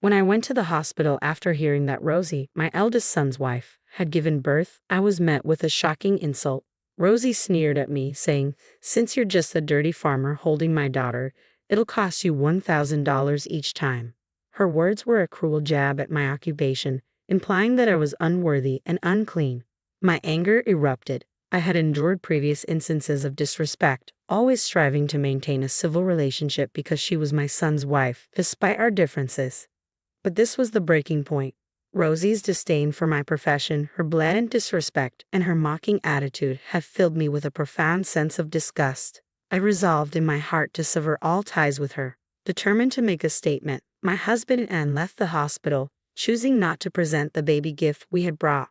When I went to the hospital after hearing that Rosie, my eldest son's wife, had given birth, I was met with a shocking insult. Rosie sneered at me, saying, "Since you're just a dirty farmer holding my daughter, it'll cost you $1,000 each time." Her words were a cruel jab at my occupation, implying that I was unworthy and unclean. My anger erupted. I had endured previous instances of disrespect, always striving to maintain a civil relationship because she was my son's wife, despite our differences. But this was the breaking point. Rosie's disdain for my profession, her blatant disrespect, and her mocking attitude have filled me with a profound sense of disgust. I resolved in my heart to sever all ties with her. Determined to make a statement, my husband and Anne left the hospital, choosing not to present the baby gift we had brought.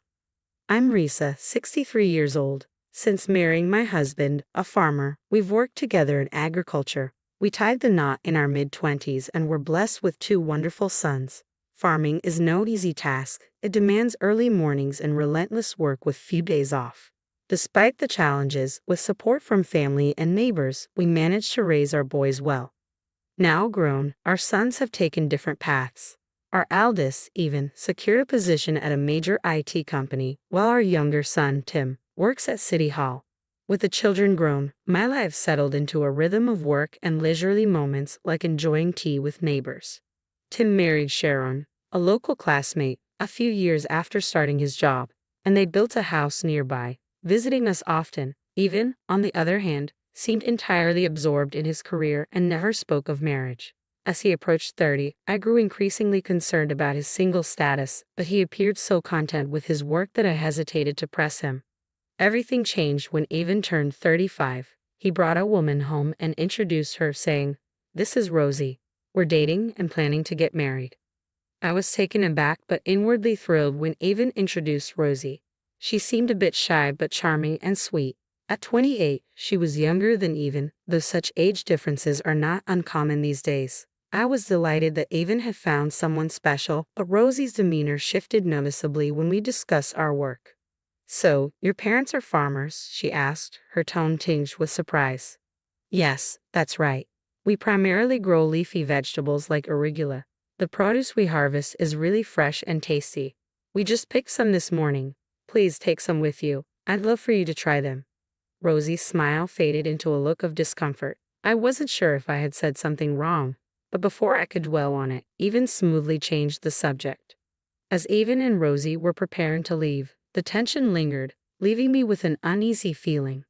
I'm Risa, 63 years old. Since marrying my husband, a farmer, we've worked together in agriculture. We tied the knot in our mid-20s and were blessed with 2 wonderful sons. Farming is no easy task. It demands early mornings and relentless work with few days off. Despite the challenges, with support from family and neighbors, we managed to raise our boys well. Now grown, our sons have taken different paths. Our eldest, Even, secured a position at a major IT company, while our younger son, Tim, works at City Hall. With the children grown, my life settled into a rhythm of work and leisurely moments like enjoying tea with neighbors. Tim married Sharon, a local classmate, a few years after starting his job, and they built a house nearby, visiting us often. Even, on the other hand, seemed entirely absorbed in his career and never spoke of marriage. As he approached 30, I grew increasingly concerned about his single status, but he appeared so content with his work that I hesitated to press him. Everything changed when Even turned 35. He brought a woman home and introduced her, saying, "This is Rosie. We're dating and planning to get married." I was taken aback but inwardly thrilled when Even introduced Rosie. She seemed a bit shy but charming and sweet. At 28, she was younger than Even, though such age differences are not uncommon these days. I was delighted that Even had found someone special, but Rosie's demeanor shifted noticeably when we discussed our work. "So, your parents are farmers?" she asked, her tone tinged with surprise. "Yes, that's right. We primarily grow leafy vegetables like arugula. The produce we harvest is really fresh and tasty. We just picked some this morning. Please take some with you. I'd love for you to try them." Rosie's smile faded into a look of discomfort. I wasn't sure if I had said something wrong, but before I could dwell on it, Even smoothly changed the subject. As Even and Rosie were preparing to leave, the tension lingered, leaving me with an uneasy feeling.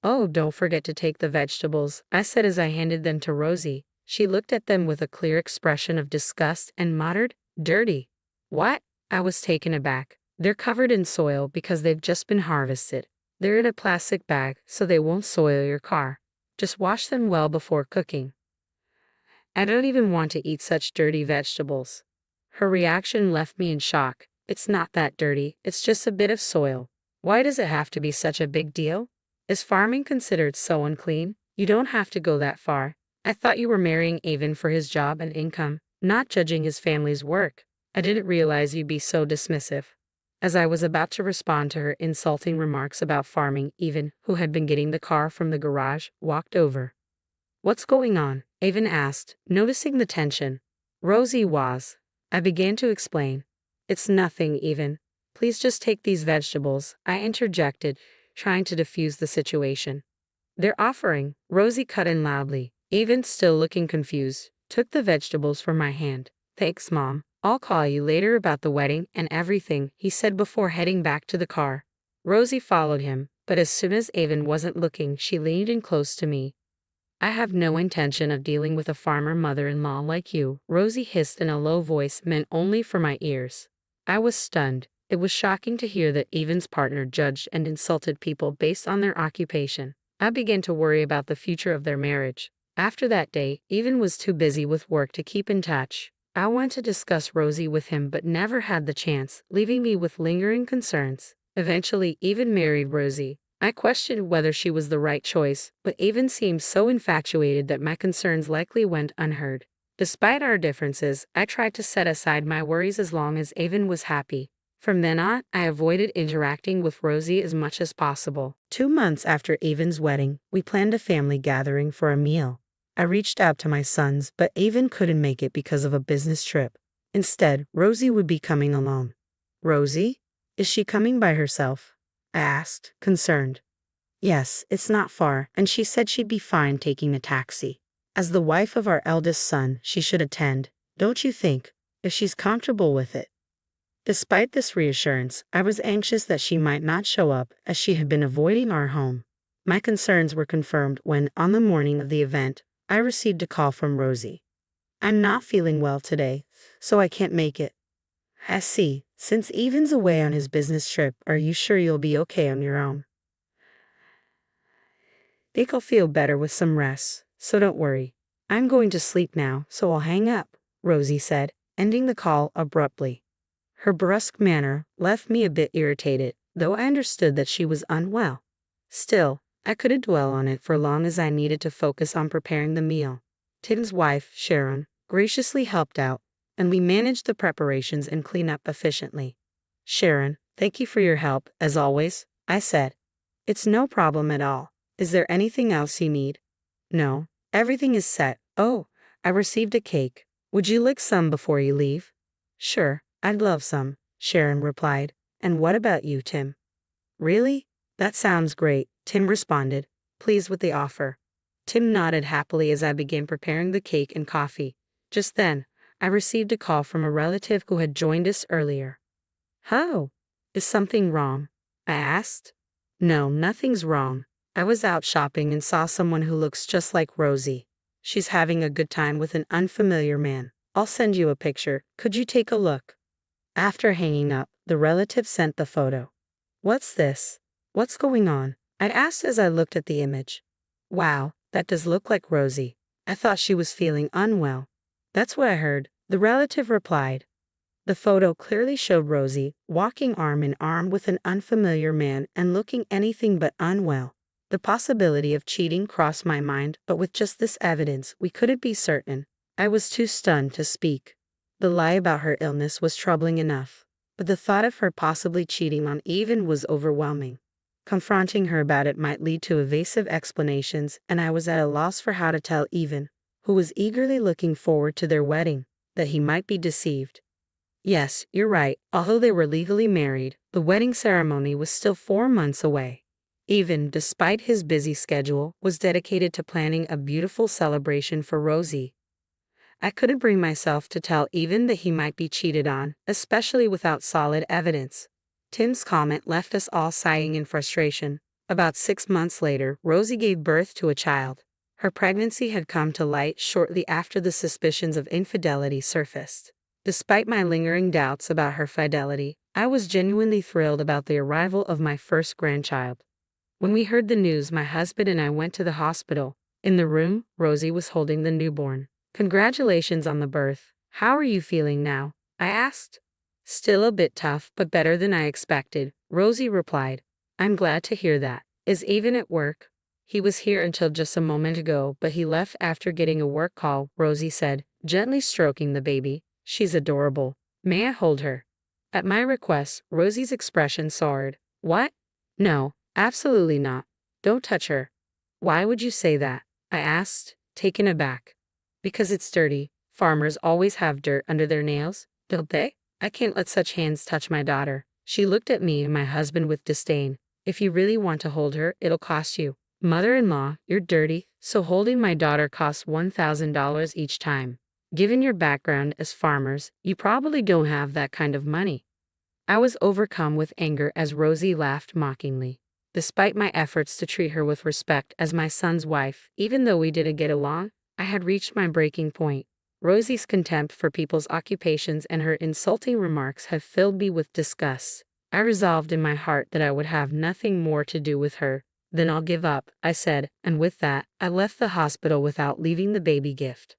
"Oh, don't forget to take the vegetables," I said as I handed them to Rosie. She looked at them with a clear expression of disgust and muttered, "Dirty." "What?" I was taken aback. "They're covered in soil because they've just been harvested. They're in a plastic bag, so they won't soil your car. Just wash them well before cooking." "I don't even want to eat such dirty vegetables." Her reaction left me in shock. "It's not that dirty, it's just a bit of soil. Why does it have to be such a big deal? Is farming considered so unclean? You don't have to go that far. I thought you were marrying Even for his job and income, not judging his family's work. I didn't realize you'd be so dismissive." As I was about to respond to her insulting remarks about farming, Even, who had been getting the car from the garage, walked over. "What's going on?" Even asked, noticing the tension. "Rosie was." I began to explain. "It's nothing, Even. Please just take these vegetables," I interjected, trying to defuse the situation. "They're offering," Rosie cut in loudly. Even, still looking confused, took the vegetables from my hand. "Thanks, Mom. I'll call you later about the wedding and everything," he said before heading back to the car. Rosie followed him, but as soon as Even wasn't looking, she leaned in close to me. "I have no intention of dealing with a farmer mother-in-law like you," Rosie hissed in a low voice meant only for my ears. I was stunned. It was shocking to hear that Even's partner judged and insulted people based on their occupation. I began to worry about the future of their marriage. After that day, Even was too busy with work to keep in touch. I wanted to discuss Rosie with him but never had the chance, leaving me with lingering concerns. Eventually, Even married Rosie. I questioned whether she was the right choice, but Even seemed so infatuated that my concerns likely went unheard. Despite our differences, I tried to set aside my worries as long as Even was happy. From then on, I avoided interacting with Rosie as much as possible. 2 months after Even's wedding, we planned a family gathering for a meal. I reached out to my sons, but Even couldn't make it because of a business trip. Instead, Rosie would be coming alone. Rosie? Is she coming by herself? I asked, concerned. Yes, it's not far, and she said she'd be fine taking a taxi. As the wife of our eldest son, she should attend, don't you think, if she's comfortable with it? Despite this reassurance, I was anxious that she might not show up, as she had been avoiding our home. My concerns were confirmed when, on the morning of the event, I received a call from Rosie. I'm not feeling well today, so I can't make it. I see. Since Evan's away on his business trip, are you sure you'll be okay on your own? Think I'll feel better with some rest, so don't worry. I'm going to sleep now, so I'll hang up, Rosie said, ending the call abruptly. Her brusque manner left me a bit irritated, though I understood that she was unwell. Still, I couldn't dwell on it for long as I needed to focus on preparing the meal. Tim's wife, Sharon, graciously helped out, and we managed the preparations and cleanup efficiently. Sharon, thank you for your help, as always, I said. It's no problem at all. Is there anything else you need? No, everything is set. Oh, I received a cake. Would you like some before you leave? Sure, I'd love some, Sharon replied. And what about you, Tim? Really? That sounds great, Tim responded, pleased with the offer. Tim nodded happily as I began preparing the cake and coffee. Just then, I received a call from a relative who had joined us earlier. How? Is something wrong? I asked. No, nothing's wrong. I was out shopping and saw someone who looks just like Rosie. She's having a good time with an unfamiliar man. I'll send you a picture. Could you take a look? After hanging up, the relative sent the photo. What's this? What's going on? I asked as I looked at the image. Wow, that does look like Rosie. I thought she was feeling unwell. That's what I heard, the relative replied. The photo clearly showed Rosie walking arm in arm with an unfamiliar man and looking anything but unwell. The possibility of cheating crossed my mind, but with just this evidence, we couldn't be certain. I was too stunned to speak. The lie about her illness was troubling enough, but the thought of her possibly cheating on Evan was overwhelming. Confronting her about it might lead to evasive explanations, and I was at a loss for how to tell Evan, who was eagerly looking forward to their wedding, that he might be deceived. Yes, you're right. Although they were legally married, the wedding ceremony was still 4 months away. Evan, despite his busy schedule, was dedicated to planning a beautiful celebration for Rosie. I couldn't bring myself to tell Evan that he might be cheated on, especially without solid evidence. Tim's comment left us all sighing in frustration. About 6 months later, Rosie gave birth to a child. Her pregnancy had come to light shortly after the suspicions of infidelity surfaced. Despite my lingering doubts about her fidelity, I was genuinely thrilled about the arrival of my first grandchild. When we heard the news, my husband and I went to the hospital. In the room, Rosie was holding the newborn. Congratulations on the birth. How are you feeling now? I asked. Still a bit tough, but better than I expected, Rosie replied. I'm glad to hear that. Is Evan at work? He was here until just a moment ago, but he left after getting a work call, Rosie said, gently stroking the baby. She's adorable. May I hold her? At my request, Rosie's expression soared. What? No, absolutely not. Don't touch her. Why would you say that? I asked, taken aback. Because it's dirty. Farmers always have dirt under their nails, don't they? I can't let such hands touch my daughter. She looked at me and my husband with disdain. If you really want to hold her, it'll cost you. Mother-in-law, you're dirty, so holding my daughter costs $1,000 each time. Given your background as farmers, you probably don't have that kind of money. I was overcome with anger as Rosie laughed mockingly. Despite my efforts to treat her with respect as my son's wife, even though we didn't get along, I had reached my breaking point. Rosie's contempt for people's occupations and her insulting remarks had filled me with disgust. I resolved in my heart that I would have nothing more to do with her. Then I'll give up, I said, and with that, I left the hospital without leaving the baby gift.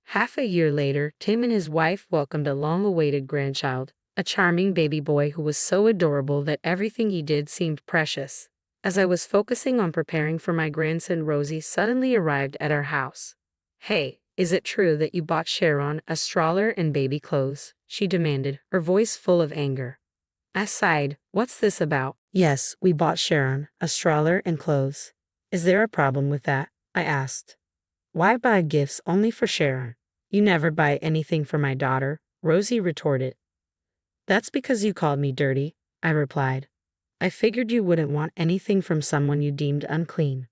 Half a year later, Tim and his wife welcomed a long-awaited grandchild, a charming baby boy who was so adorable that everything he did seemed precious. As I was focusing on preparing for my grandson, Rosie suddenly arrived at our house. Hey, is it true that you bought Sharon a stroller and baby clothes? She demanded, her voice full of anger. I sighed. What's this about? Yes, we bought Sharon a stroller and clothes. Is there a problem with that? I asked. Why buy gifts only for Sharon? You never buy anything for my daughter, Rosie retorted. That's because you called me dirty, I replied. I figured you wouldn't want anything from someone you deemed unclean.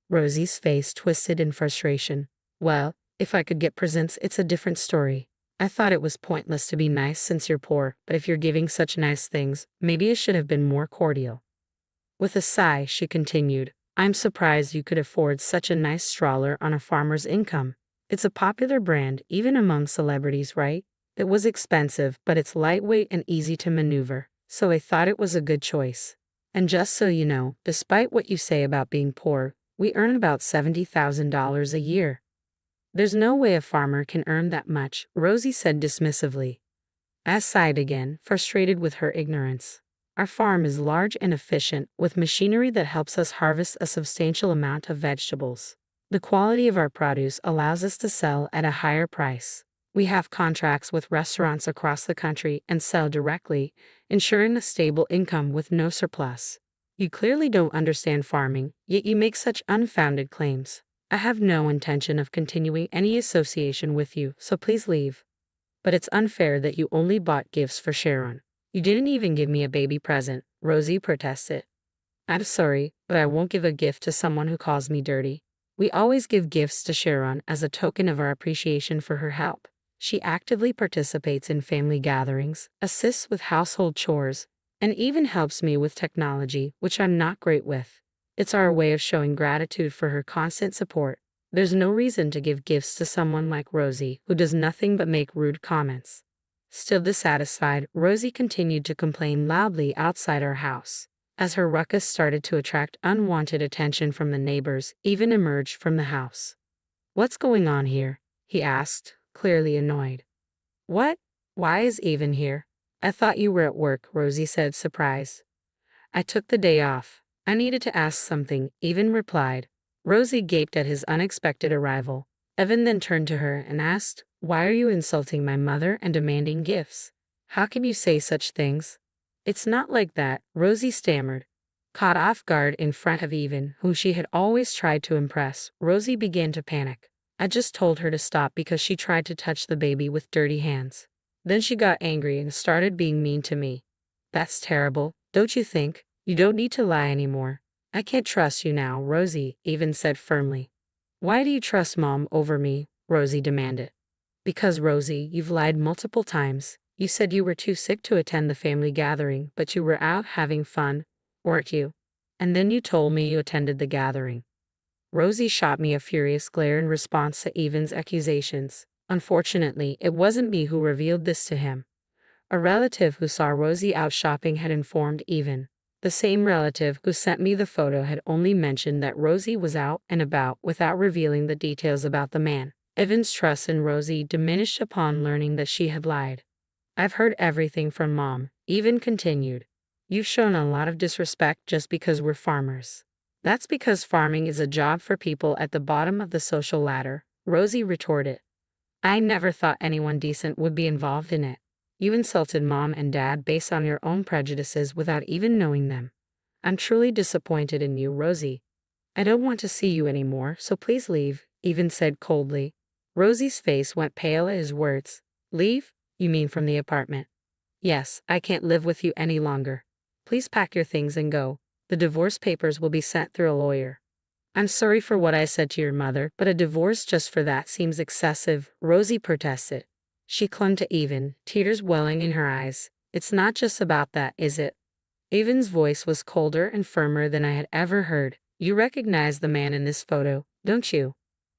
Rosie's face twisted in frustration. Well, if I could get presents, it's a different story. I thought it was pointless to be nice since you're poor, but if you're giving such nice things, maybe it should have been more cordial. With a sigh, she continued, I'm surprised you could afford such a nice stroller on a farmer's income. It's a popular brand, even among celebrities, right? It was expensive, but it's lightweight and easy to maneuver, so I thought it was a good choice. And just so you know, despite what you say about being poor, we earn about $70,000 a year. There's no way a farmer can earn that much, Rosie said dismissively. I sighed again, frustrated with her ignorance. Our farm is large and efficient, with machinery that helps us harvest a substantial amount of vegetables. The quality of our produce allows us to sell at a higher price. We have contracts with restaurants across the country and sell directly, ensuring a stable income with no surplus. You clearly don't understand farming, yet you make such unfounded claims. I have no intention of continuing any association with you, so please leave. But it's unfair that you only bought gifts for Sharon. You didn't even give me a baby present, Rosie protested. I'm sorry, but I won't give a gift to someone who calls me dirty. We always give gifts to Sharon as a token of our appreciation for her help. She actively participates in family gatherings, assists with household chores, and even helps me with technology, which I'm not great with. It's our way of showing gratitude for her constant support. There's no reason to give gifts to someone like Rosie, who does nothing but make rude comments. Still dissatisfied, Rosie continued to complain loudly outside our house. As her ruckus started to attract unwanted attention from the neighbors, Even emerged from the house. What's going on here? He asked, clearly annoyed. What? Why is Even here? I thought you were at work, Rosie said, surprised. I took the day off. I needed to ask something, Even replied. Rosie gaped at his unexpected arrival. Evan then turned to her and asked, Why are you insulting my mother and demanding gifts? How can you say such things? It's not like that, Rosie stammered. Caught off guard in front of Even, whom she had always tried to impress, Rosie began to panic. I just told her to stop because she tried to touch the baby with dirty hands. Then she got angry and started being mean to me. That's terrible, don't you think? You don't need to lie anymore. I can't trust you now, Rosie, Even said firmly. Why do you trust Mom over me? Rosie demanded. Because, Rosie, you've lied multiple times. You said you were too sick to attend the family gathering, but you were out having fun, weren't you? And then you told me you attended the gathering. Rosie shot me a furious glare in response to Even's accusations. Unfortunately, it wasn't me who revealed this to him. A relative who saw Rosie out shopping had informed Even. The same relative who sent me the photo had only mentioned that Rosie was out and about without revealing the details about the man. Evan's trust in Rosie diminished upon learning that she had lied. I've heard everything from Mom, Even continued. You've shown a lot of disrespect just because we're farmers. That's because farming is a job for people at the bottom of the social ladder, Rosie retorted. I never thought anyone decent would be involved in it. You insulted Mom and Dad based on your own prejudices without even knowing them. I'm truly disappointed in you, Rosie. I don't want to see you anymore, so please leave, Even said coldly. Rosie's face went pale at his words. Leave? You mean from the apartment? Yes, I can't live with you any longer. Please pack your things and go. The divorce papers will be sent through a lawyer. I'm sorry for what I said to your mother, but a divorce just for that seems excessive, Rosie protested. She clung to Even, tears welling in her eyes. It's not just about that, is it? Even's voice was colder and firmer than I had ever heard. You recognize the man in this photo, don't you?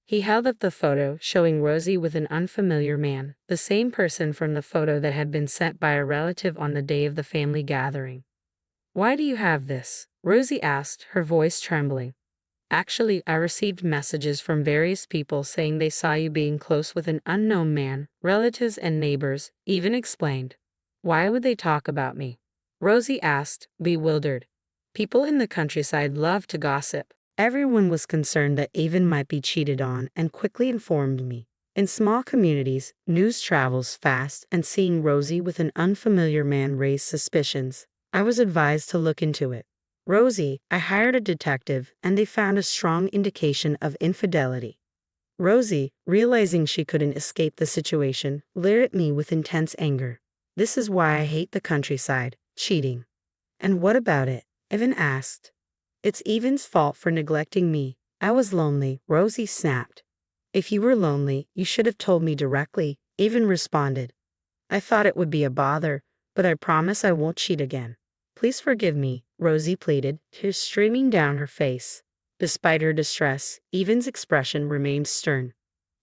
He held up the photo, showing Rosie with an unfamiliar man, the same person from the photo that had been sent by a relative on the day of the family gathering. Why do you have this? Rosie asked, her voice trembling. Actually, I received messages from various people saying they saw you being close with an unknown man, relatives and neighbors, Even explained. Why would they talk about me? Rosie asked, bewildered. People in the countryside love to gossip. Everyone was concerned that Even might be cheated on and quickly informed me. In small communities, news travels fast, and seeing Rosie with an unfamiliar man raised suspicions. I was advised to look into it. Rosie, I hired a detective, and they found a strong indication of infidelity. Rosie, realizing she couldn't escape the situation, leered at me with intense anger. This is why I hate the countryside. Cheating. And what about it? Evan asked. It's Evan's fault for neglecting me. I was lonely, Rosie snapped. If you were lonely, you should have told me directly, Evan responded. I thought it would be a bother, but I promise I won't cheat again. Please forgive me, Rosie pleaded, tears streaming down her face. Despite her distress, Evan's expression remained stern.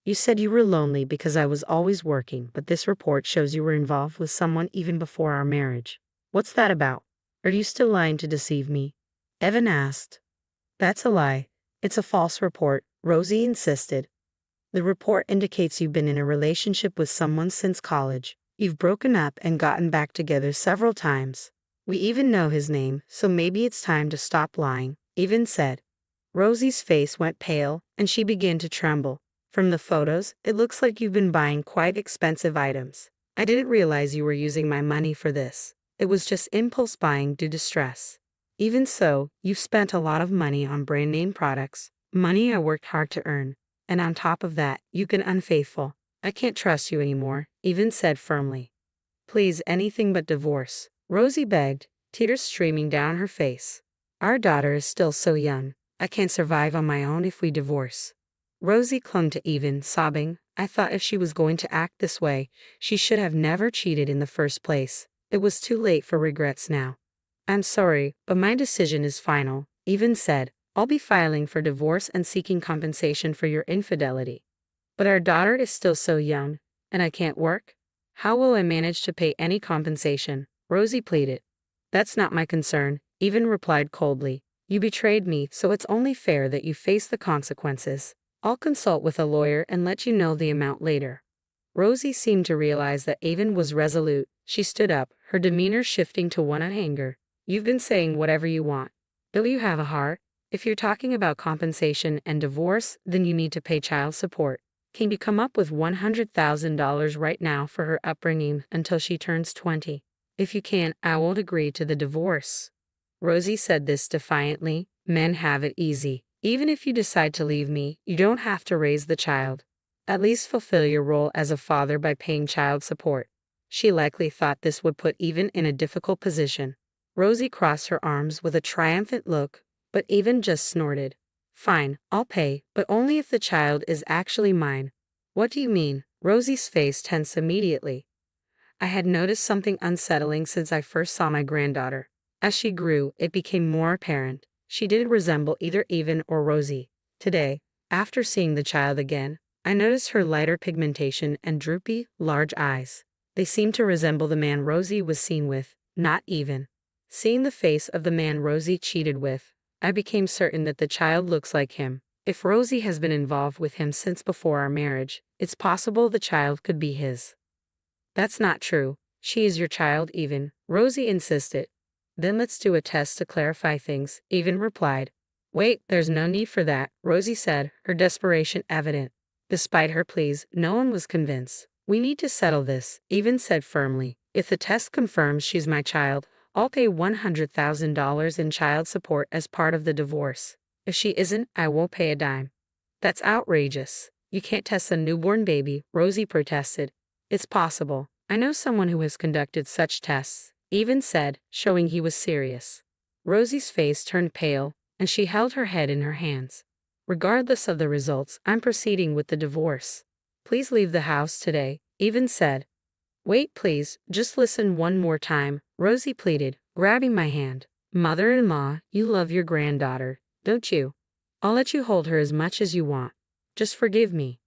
You said you were lonely because I was always working, but this report shows you were involved with someone even before our marriage. What's that about? Are you still lying to deceive me? Evan asked. That's a lie. It's a false report, Rosie insisted. The report indicates you've been in a relationship with someone since college. You've broken up and gotten back together several times. We even know his name, so maybe it's time to stop lying, Evan said. Rosie's face went pale, and she began to tremble. From the photos, it looks like you've been buying quite expensive items. I didn't realize you were using my money for this. It was just impulse buying due to stress. Even so, you've spent a lot of money on brand name products, money I worked hard to earn. And on top of that, you've been unfaithful. I can't trust you anymore, Evan said firmly. Please, anything but divorce, Rosie begged, tears streaming down her face. Our daughter is still so young. I can't survive on my own if we divorce. Rosie clung to Evan, sobbing. I thought if she was going to act this way, she should have never cheated in the first place. It was too late for regrets now. I'm sorry, but my decision is final, Evan said. I'll be filing for divorce and seeking compensation for your infidelity. But our daughter is still so young, and I can't work. How will I manage to pay any compensation? Rosie pleaded. That's not my concern, Evan replied coldly. You betrayed me, so it's only fair that you face the consequences. I'll consult with a lawyer and let you know the amount later. Rosie seemed to realize that Evan was resolute. She stood up, her demeanor shifting to one of anger. You've been saying whatever you want. Don't you have a heart? If you're talking about compensation and divorce, then you need to pay child support. Can you come up with $100,000 right now for her upbringing until she turns 20? If you can't, I won't agree to the divorce. Rosie said this defiantly. Men have it easy. Even if you decide to leave me, you don't have to raise the child. At least fulfill your role as a father by paying child support. She likely thought this would put Evan in a difficult position. Rosie crossed her arms with a triumphant look, but Evan just snorted. Fine, I'll pay, but only if the child is actually mine. What do you mean? Rosie's face tensed immediately. I had noticed something unsettling since I first saw my granddaughter. As she grew, it became more apparent. She didn't resemble either Evan or Rosie. Today, after seeing the child again, I noticed her lighter pigmentation and droopy, large eyes. They seemed to resemble the man Rosie was seen with, not Evan. Seeing the face of the man Rosie cheated with, I became certain that the child looks like him. If Rosie has been involved with him since before our marriage, it's possible the child could be his. That's not true. She is your child, Evan, Rosie insisted. Then let's do a test to clarify things, Evan replied. Wait, there's no need for that, Rosie said, her desperation evident. Despite her pleas, no one was convinced. We need to settle this, Evan said firmly. If the test confirms she's my child, I'll pay $100,000 in child support as part of the divorce. If she isn't, I won't pay a dime. That's outrageous. You can't test a newborn baby, Rosie protested. It's possible. I know someone who has conducted such tests, Evan said, showing he was serious. Rosie's face turned pale, and she held her head in her hands. Regardless of the results, I'm proceeding with the divorce. Please leave the house today, Evan said. Wait, please, just listen one more time, Rosie pleaded, grabbing my hand. Mother-in-law, you love your granddaughter, don't you? I'll let you hold her as much as you want. Just forgive me.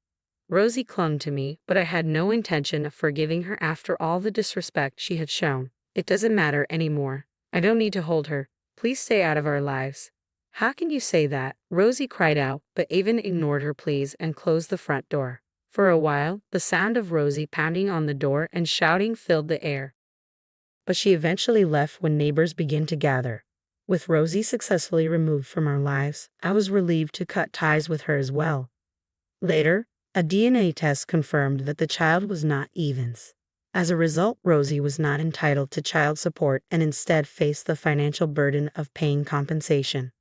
Rosie clung to me, but I had no intention of forgiving her after all the disrespect she had shown. It doesn't matter anymore. I don't need to hold her. Please stay out of our lives. How can you say that? Rosie cried out, but Evan ignored her pleas and closed the front door. For a while, the sound of Rosie pounding on the door and shouting filled the air. But she eventually left when neighbors began to gather. With Rosie successfully removed from our lives, I was relieved to cut ties with her as well. Later, a DNA test confirmed that the child was not Evan's. As a result, Rosie was not entitled to child support and instead faced the financial burden of paying compensation.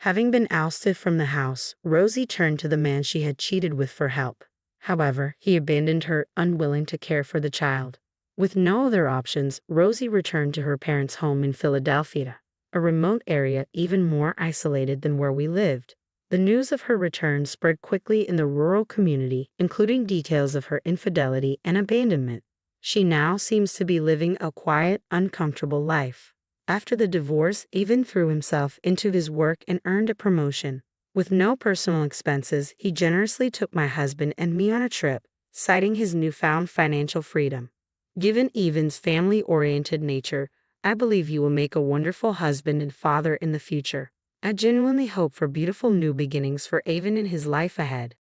Having been ousted from the house, Rosie turned to the man she had cheated with for help. However, he abandoned her, unwilling to care for the child. With no other options, Rosie returned to her parents' home in Philadelphia, a remote area even more isolated than where we lived. The news of her return spread quickly in the rural community, including details of her infidelity and abandonment. She now seems to be living a quiet, uncomfortable life. After the divorce, Evan threw himself into his work and earned a promotion. With no personal expenses, he generously took my husband and me on a trip, citing his newfound financial freedom. Given Evan's family-oriented nature, I believe you will make a wonderful husband and father in the future. I genuinely hope for beautiful new beginnings for Evan in his life ahead.